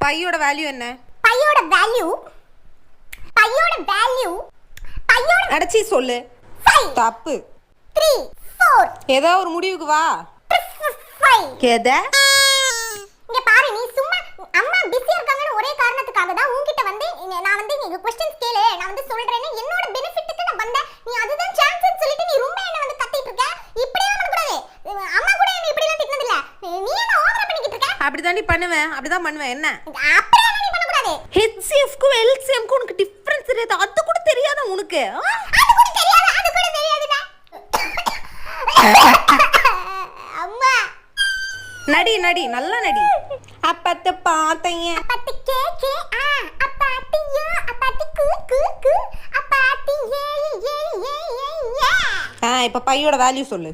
பையோட வேல்யூ என்ன? பையோட வேல்யூ அடச்சி சொல்லு. 5 தப்பு. 3 4 ஏதோ ஒரு முடிவுக்கு வா. 5 எத? இங்க பாரு, நீ சும்மா அம்மா பிஸியா இருக்காங்கன்னு ஒரே காரணத்துக்காக தான் உன்கிட்ட வந்து நான் வந்து நீங்க क्वेश्चंस கேளு, நான் வந்து சொல்றேன்னு என்னோட பெனிஃபிட்டுக்கு நான் வந்தேன். நீ அதுதான் சான்ஸ்னு சொல்லிட்டு நீ ரொம்ப என்ன வந்து கத்திட்டு இருக்க. இப்படியே பண்ண கூடாது. அம்மா கூட என்ன இப்படி எல்லாம் திட்டினது இல்ல. நீ என்ன ஓவரா பண்ணிக்கிட்டு இருக்க? அப்படிதான் நீ பண்ணுவேன். அப்படிதான் பண்ணுவேன். என்ன? அப்படியே நீ பண்ண கூடாது. HCF க்கு LCM க்கு உனக்கு டிஃபரன்ஸ் தெரியாது. அது கூட தெரியாத உனக்கு? அது கூட தெரியாதுடா. அம்மா நடி நல்லா நடி. அப்பத்த பாத்தைய அப்பத்தி கே அப்பத்தியா அப்பத்தி கூ அப்பத்தி ஏ இப்ப பையோட வேல்யூ சொல்லு.